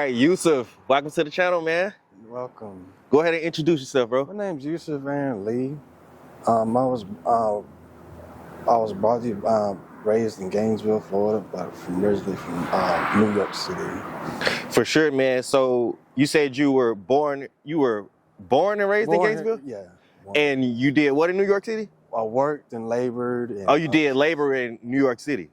right, Youssef, welcome to the channel, man. Welcome. Go ahead and introduce yourself, bro. My name's Youssef and Lee. I was raised in Gainesville, Florida, but originally from New York City. For sure, man. So you said you were born and raised in Gainesville? Yeah. And you did what in New York City? I worked and labored. Oh, you did labor in New York City.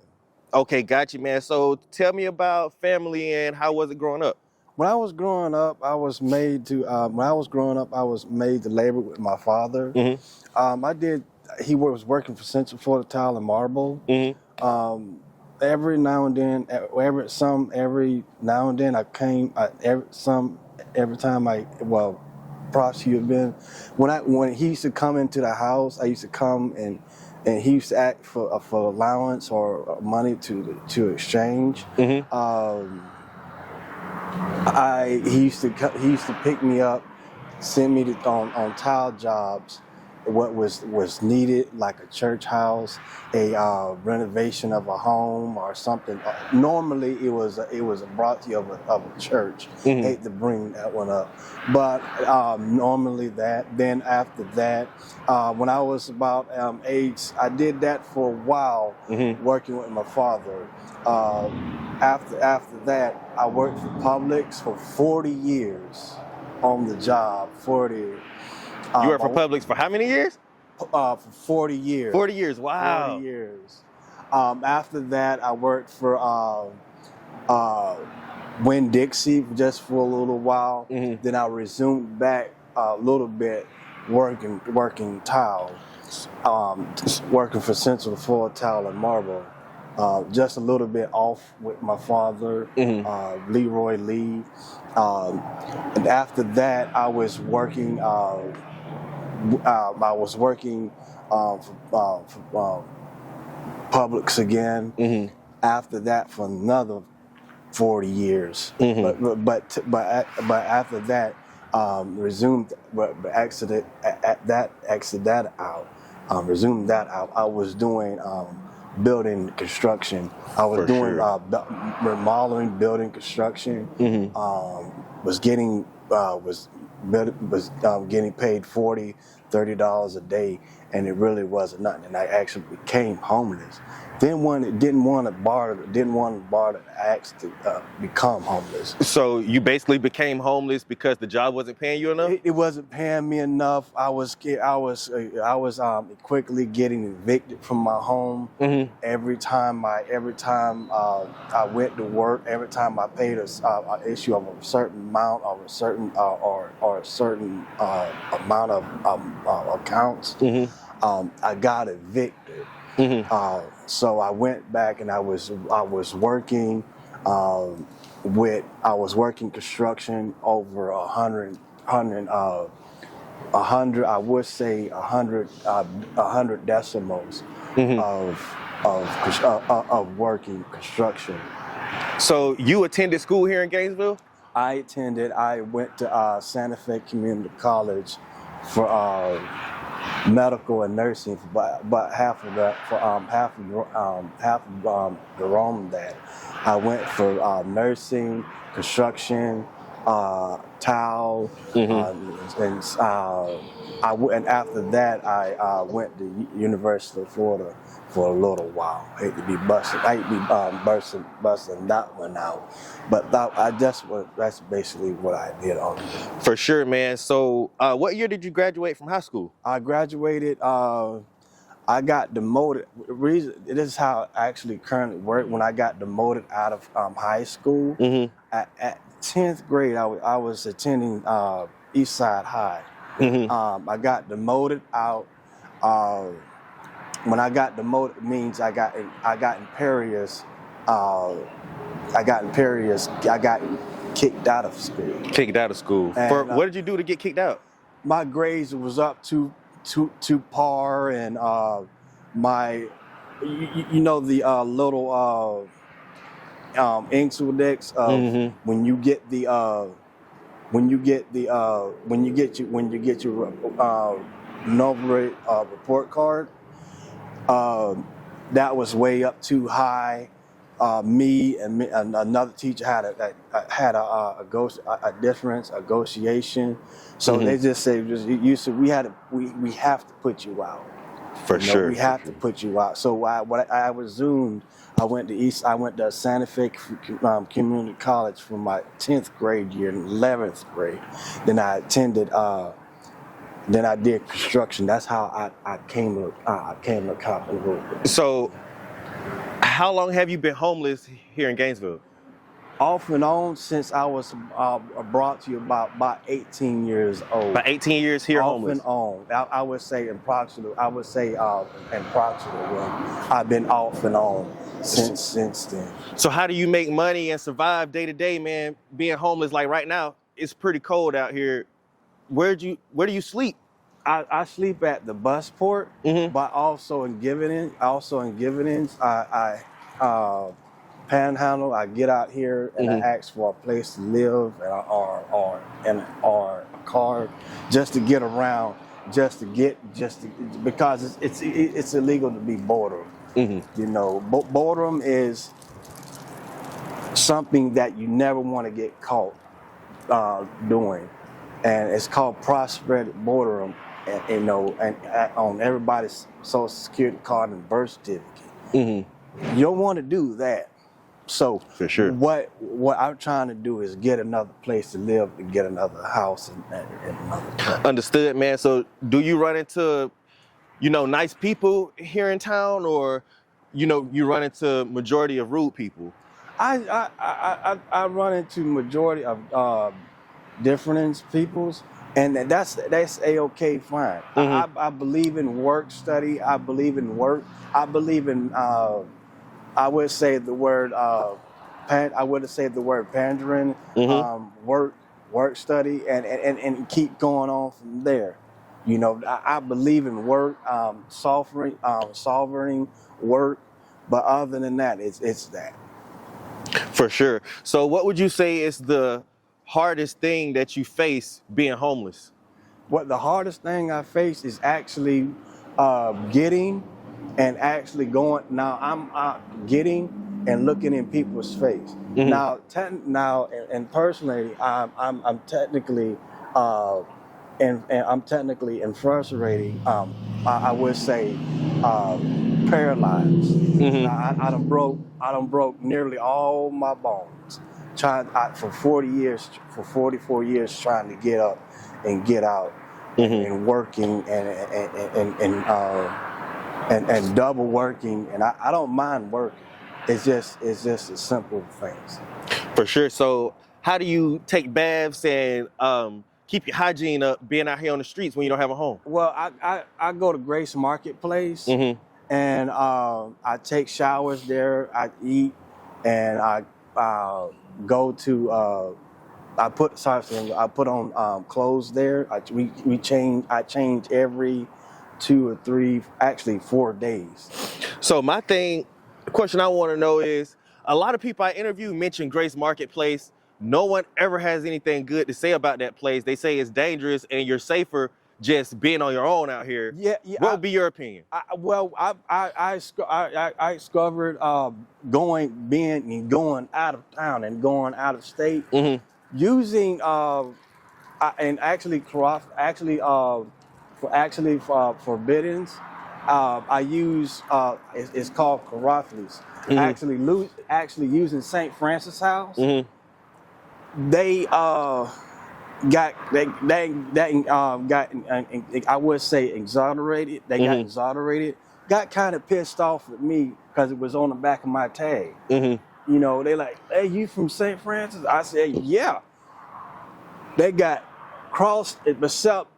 Okay, got you, man. So tell me about family and how was it growing up? When I was growing up, I was made to labor with my father. Mm-hmm. He was working for Central Florida Tile and Marble. Mm-hmm. Every now and then, props he had been. When he used to come into the house, I used to come and he used to ask for allowance or money to exchange. Mm-hmm. He used to pick me up, send me on tile jobs, what was needed, like a church house, a renovation of a home or something. Normally it was a brought to you of a church. Mm-hmm. Hate to bring that one up, but normally that. Then after that, when I was about age, I did that for a while, Mm-hmm. working with my father. After that, I worked for Publix for 40 years on the job. 40. You worked for Publix for how many years? For 40 years. 40 years, wow. 40 years. After that, I worked for Winn-Dixie just for a little while. Mm-hmm. Then I resumed back a little bit working tile, working for Central Florida Tile and Marble. Just a little bit off with my father, Mm-hmm. Leroy Lee. And after that, I was working for Publix again. Mm-hmm. After that, for another 40 years. Mm-hmm. But after that, resumed resumed that out. I was doing building construction. I was doing remodeling, building construction. Mm-hmm. Was getting paid $30 a day, and it really wasn't nothing. And I actually became homeless. Didn't want to borrow to ask to become homeless. So you basically became homeless because the job wasn't paying you enough? It wasn't paying me enough. I was quickly getting evicted from my home. Mm-hmm. Every time I went to work, every time I paid an issue of a certain amount or a certain amount of accounts, Mm-hmm. I got evicted. Mm-hmm. So I went back and I was working construction over 100 decimals Mm-hmm. of working construction. So you attended school here in Gainesville? I went to Santa Fe Community College for medical and nursing, but half of the room that I went for nursing, construction, tile, Mm-hmm. and after that I went to University of Florida for a little while. I hate to be busting that one out, but that's basically what I did on it. For sure, man. So what year did you graduate from high school? I graduated. I got demoted. This is how I actually currently work. When I got demoted out of high school, Mm-hmm. at 10th grade, I was attending Eastside High. Mm-hmm. I got demoted out. When I got demoted, it means I got imperious. I got kicked out of school. Kicked out of school. And, What did you do to get kicked out? My grades was up to par, and my the little index of Mm-hmm. when you get your Novary report card, that was way up too high. Me and another teacher had a difference, a negotiation. So they just say, Yusuf, we have to put you out. For sure. We have to put you out. So I resumed. I went to Santa Fe Community College for my 10th grade year and 11th grade. Then I attended. Then I did construction. That's how I came to Compton. So, how long have you been homeless here in Gainesville? Off and on since I was brought to you about 18 years old. About 18 years here homeless. Off and on. I would say approximately. I've been off and on since then. So how do you make money and survive day to day, man? Being homeless, like right now, it's pretty cold out here. Where do you sleep? I sleep at the bus port, but also in Givens. I panhandle. I get out here and I ask for a place to live or a car just to get around, because it's illegal to be boredom. You know, boredom is something that you never want to get caught doing, and it's called prosperity boredom. And on everybody's Social Security card and birth certificate. You don't want to do that. So for sure, what I'm trying to do is get another place to live and get another house and another place. Understood, man. So do you run into, nice people here in town, or, you run into majority of rude people? I run into majority of different peoples. And that's a-okay, fine. I believe in work study. I believe in work. I believe in I would say the word pandering, work study, and keep going on from there. I believe in work, solving work, but other than that, it's that. For sure. So what would you say is the hardest thing that you face being homeless? What the hardest thing I face is actually getting and actually going. Now I'm getting and looking in people's face. Now and personally, I'm technically and I'm technically incarcerated. I would say paralyzed. I done broke nearly all my bones. For 44 years trying to get up and get out and working and double working, and I don't mind working. It's just a simple things. For sure. So how do you take baths and keep your hygiene up being out here on the streets when you don't have a home? Well, I go to Grace Marketplace and I take showers there. I eat and I go to I put on clothes there. I change every 2 or 3, actually 4 days. So the question I want to know is, a lot of people I interview mention Grace Marketplace. No one ever has anything good to say about that place. They say it's dangerous and you're safer just being on your own out here. Yeah. What would be your opinion? I discovered going out of town and going out of state using and actually forbiddens. I use it's called Caraflis. Actually using St. Francis House. They got I would say exonerated. They got exonerated. Got kind of pissed off with me because it was on the back of my tag. They like, hey, you from St. Francis? I said, yeah. They got crossed, except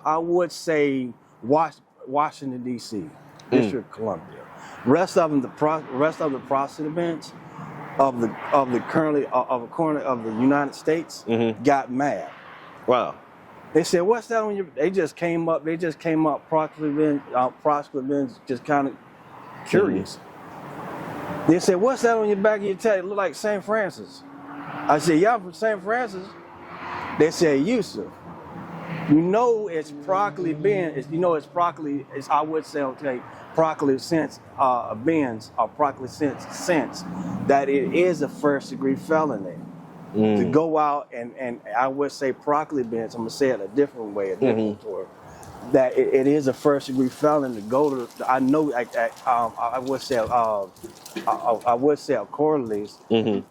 I would say Washington D.C., District of Columbia. Rest of the prostitutes of the United States got mad. Wow. They said, "What's that on your?" They just came up. Prostitutes just kind of curious. They said, "What's that on your back of your tag? It look like St. Francis." I said, "Yeah, I'm from St. Francis." They said, "Youssef." You know it's properly been. It's properly. It's I would say okay, properly since bins or properly since that it is a first degree felony to go out and I would say properly bins. I'm gonna say it a different way, a different word. That it is a first degree felony to go to. I know. I would say. I would say accordingly.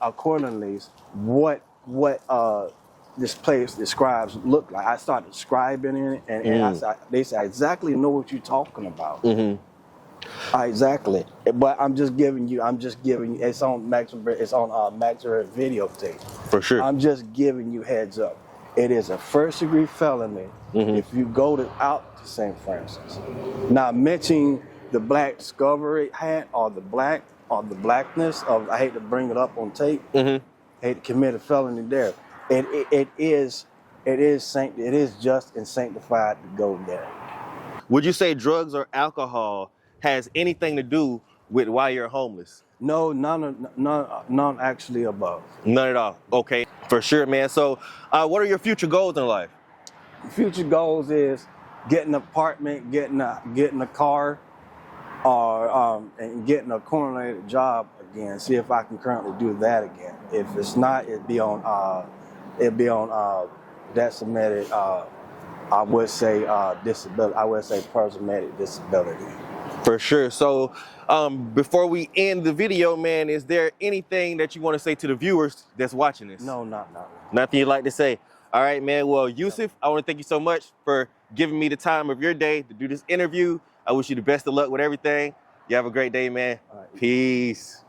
Accordingly, what this place describes look like. I started describing it, and they say I exactly know what you're talking about. Exactly, but I'm just giving you. It's on Max. It's on Max videotape. For sure. I'm just giving you heads up. It is a first degree felony if you go out to St. Francis. Not mentioning the black discovery hat or the blackness of. I hate to bring it up on tape. Hate to commit a felony there. It is just and sanctified to go there. Would you say drugs or alcohol has anything to do with why you're homeless? No, none actually above. None at all. Okay, for sure, man. So, what are your future goals in life? Future goals is getting an apartment, getting a car, or and getting a correlated job again. See if I can currently do that again. If it's not, it'd be on decimated. I would say disability. I would say personal disability. For sure. So, before we end the video, man, is there anything that you want to say to the viewers that's watching this? No, not. Nothing you'd like to say? All right, man. Well, Youssef, I want to thank you so much for giving me the time of your day to do this interview. I wish you the best of luck with everything. You have a great day, man. All right. Peace.